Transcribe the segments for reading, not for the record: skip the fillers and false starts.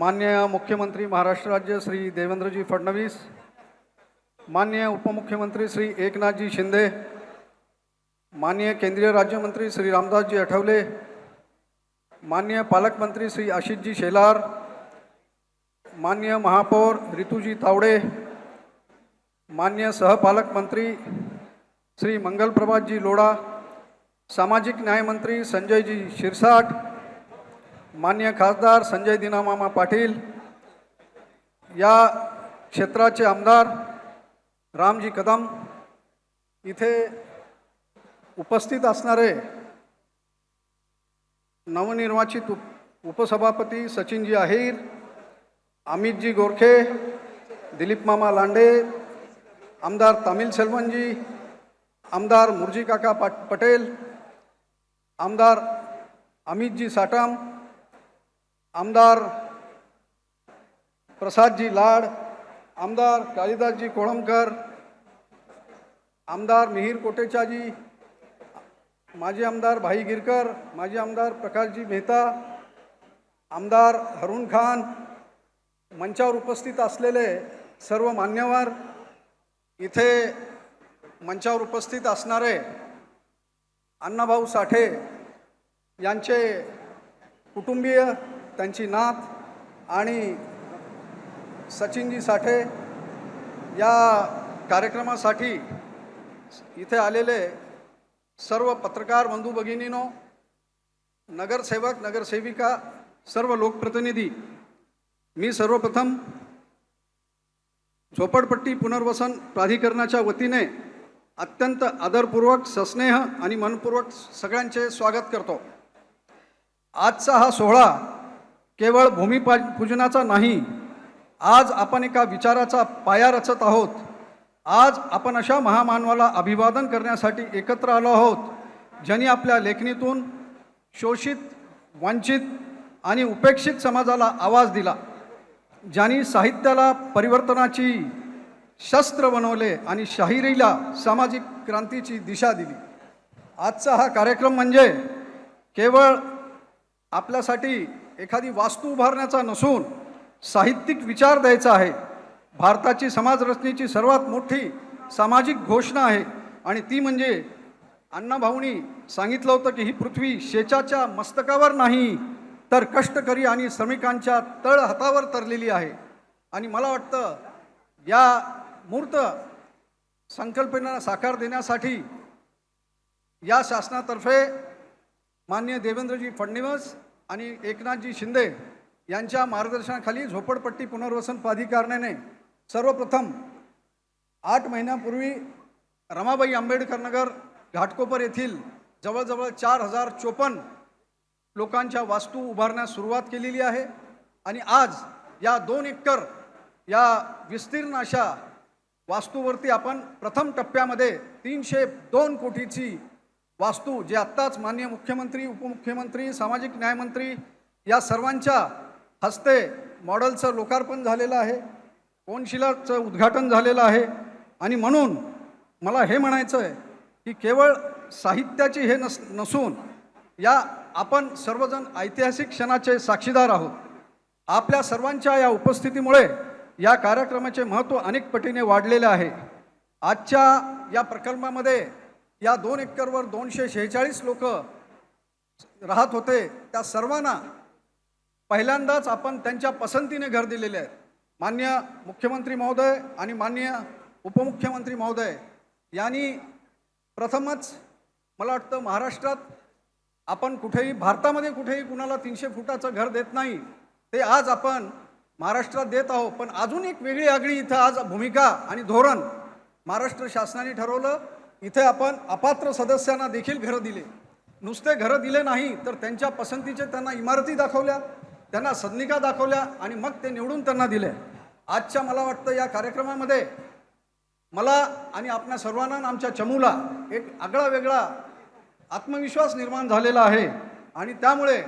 माननीय मुख्यमंत्री महाराष्ट्र राज्य श्री देवेंद्रजी फडणवीस, माननीय उपमुख्यमंत्री श्री एकनाथजी शिंदे, माननीय केंद्रीय राज्यमंत्री श्री रामदासजी आठवले, माननीय पालकमंत्री श्री आशिषजी शेलार, माननीय महापौर रितुजी तावडे, माननीय सहपालकमंत्री श्री मंगलप्रभातजी लोढा, सामाजिक न्याय मंत्री संजयजी शिरसाट, माननीय खासदार संजय दिनामामा पाटील, या क्षेत्राचे आमदार रामजी कदम, इथे उपस्थित असणारे नवनिर्वाचित उपसभापती सचिनजी अहिर, अमितजी गोरखे, दिलीप मामा लांडे, आमदार तामिल सेल्वनजी, आमदार मुरजी काका पटेल, आमदार अमितजी साटम, आमदार प्रसादजी लाड, आमदार कालिदासजी कोळंबकर, आमदार मिहीर कोटेचाजी, माजी आमदार भाई गिरकर, माजी आमदार प्रकाशजी मेहता, आमदार हरून खान, मंचावर उपस्थित असलेले सर्व मान्यवर, इथे मंचावर उपस्थित असणारे अण्णाभाऊ साठे यांचे कुटुंबीय, त्यांची नात आणि सचिनजी साठे, या कार्यक्रमासाठी इथे आलेले सर्व पत्रकार बंधू भगिनींनो, नगरसेवक नगरसेविका, सर्व लोकप्रतिनिधी, मी सर्वप्रथम झोपडपट्टी पुनर्वसन प्राधिकरणाच्या वतीने अत्यंत आदरपूर्वक, सस्नेह आणि मनपूर्वक सगळ्यांचे स्वागत करतो। आजचा हा सोहळा केवळ भूमिपूजनाचा नाही, आज आपण एका विचाराचा पाया रचत आहोत। आज आपण अशा महामानवाला अभिवादन करण्यासाठी एकत्र आलो आहोत, ज्यांनी आपल्या लेखणीतून शोषित, वंचित आणि उपेक्षित समाजाला आवाज दिला, ज्यांनी साहित्याला परिवर्तनाची शस्त्र बनवले आणि शाहिरीला सामाजिक क्रांतीची दिशा दिली। आजचा हा कार्यक्रम म्हणजे केवळ आपल्यासाठी एखादी वास्तू उभारण्याचा नसून साहित्यिक विचार द्यायचा आहे। भारताची समाजरचनेची सर्वात मोठी सामाजिक घोषणा आहे आणि ती म्हणजे अण्णाभाऊंनी सांगितलं होतं की ही पृथ्वी शेचाच्या मस्तकावर नाही तर कष्टकरी आणि श्रमिकांच्या तळहातावर तरलेली आहे। आणि मला वाटतं या मूर्त संकल्पना साकार देण्यासाठी या शासनातर्फे माननीय देवेंद्रजी फडणवीस आणि एकनाथजी शिंदे यांच्या मार्गदर्शनाखाली झोपडपट्टी पुनर्वसन प्राधिकरणाने सर्वप्रथम 8 महिन्यांपूर्वी रमाबाई आंबेडकर नगर घाटकोपर येथील जवळजवळ 4054 लोकांच्या वास्तू उभारण्यास सुरुवात केलेली आहे। आणि आज या 2 एकर या विस्तीर्ण अशा वास्तूवरती आपण प्रथम टप्प्यामध्ये 302 कोटीची वास्तू, जे आत्ताच माननीय मुख्यमंत्री, उपमुख्यमंत्री, सामाजिक न्यायमंत्री या सर्वांच्या हस्ते मॉडेलचं लोकार्पण झालेलं आहे, कोनशिलाचं उद्घाटन झालेलं आहे। आणि म्हणून मला हे म्हणायचं आहे की केवळ साहित्याची हे नसून या आपण सर्वजण ऐतिहासिक क्षणाचे साक्षीदार आहोत। आपल्या सर्वांच्या या उपस्थितीमुळे या कार्यक्रमाचे महत्त्व अनेक पटीने वाढलेले आहे। आजच्या या प्रकल्पामध्ये या 2 एकरवर 246 लोक राहत होते, त्या सर्वांना पहिल्यांदाच आपण त्यांच्या पसंतीने घर दिलेले आहे। माननीय मुख्यमंत्री महोदय आणि माननीय उपमुख्यमंत्री महोदय यांनी प्रथमच, मला वाटतं महाराष्ट्रात आपण कुठेही, भारतामध्ये कुठेही कुणाला 300 फुटाचं घर देत नाही, ते आज आपण महाराष्ट्रात देत आहोत। पण अजून एक वेगळी आगळी इथं आज भूमिका आणि धोरण महाराष्ट्र शासनाने ठरवलं। इथे आपण अपात्र सदस्यांना देखील घरं दिले, नुसते घरं दिले नाही तर त्यांच्या पसंतीचे त्यांना इमारती दाखवल्या, त्यांना सदनिका दाखवल्या आणि मग ते निवडून त्यांना दिले। आजच्या मला वाटतं या कार्यक्रमामध्ये मला आणि आपल्या सर्वांना, आमच्या चमूला एक आगळा वेगळा आत्मविश्वास निर्माण झालेला आहे। आणि त्यामुळे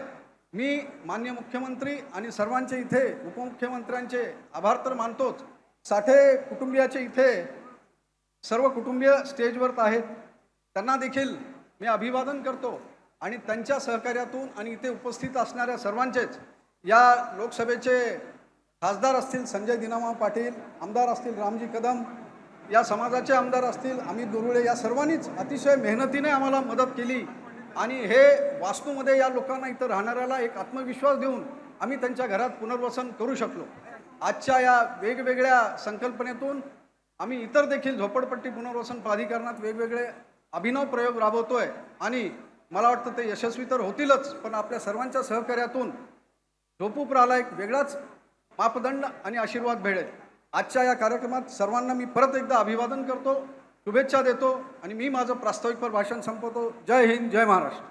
मी माननीय मुख्यमंत्री आणि सर्वांचे, इथे उपमुख्यमंत्र्यांचे आभार तर मानतोच, साठे कुटुंबियाचे इथे सर्व कुटुंबीय स्टेजवर आहेत, त्यांना देखील मी अभिवादन करतो। आणि त्यांच्या सहकार्यातून आणि इथे उपस्थित असणाऱ्या सर्वांचेच या लोकसभेचे खासदार असतील संजय दिनामा पाटील, आमदार असतील रामजी कदम, या समाजाचे आमदार असतील अमित दुरुळे, या सर्वांनीच अतिशय मेहनतीने आम्हाला मदत केली आणि हे वास्तूमध्ये या लोकांना इथं राहणाऱ्याला एक आत्मविश्वास देऊन आम्ही त्यांच्या घरात पुनर्वसन करू शकलो. आजच्या या वेगवेगळ्या संकल्पनेतून आम्ही इतर देखील झोपडपट्टी पुनर्वसन प्राधिकरणात वेगवेगळे अभिनव प्रयोग राबवतोय आणि मला वाटतं ते यशस्वी तर होतीलच, पण आपल्या सर्वांच्या सहकार्यातून झोपूपुराला एक वेगळाच मापदंड आणि आशीर्वाद मिळेल. आजच्या या कार्यक्रमात सर्वांना मी परत एकदा अभिवादन करतो, शुभेच्छा देतो आणि मी माझं प्रास्ताविकपर भाषण संपवतो. जय हिंद, जय महाराष्ट्र.